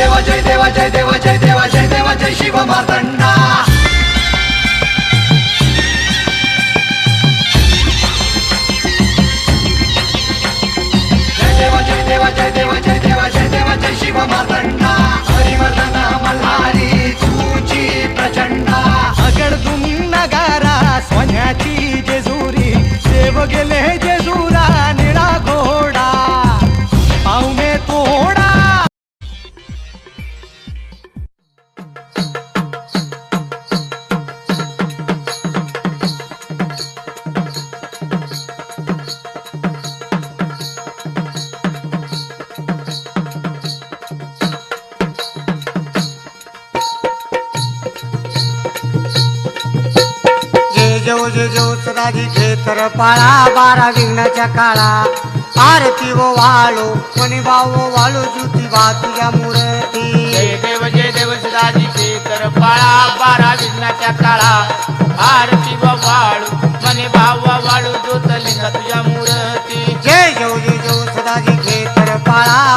देवा जय देवा जय देवा जय देवा जय देवा जय शिव मार्तंडा जय देवा जय देवा जय देवा जय देवा जय देवा जय शिव मार्तंडा हरिवर्धन मल्हारी तुझी प्रचंडा अगडधुम नगारा सोन्याची जेजुरी देव गेले जेजुरा निळा घोडा पाहुणे तोडा जे जो सदाजी खेतर पाळा 12 विघ्नाच्या काळा आरती व वाळू कोणी भाऊ वाळू ज्योती बा तुझ्या मूर्ती जय देव सदाजी खेतर पाळा 12 विघ्नाच्या काळा आरती व वाळू मने भाव वाळू ज्योतलिंगा तुझ्या मूर्ती जय जो सदाजी खेतर पाळा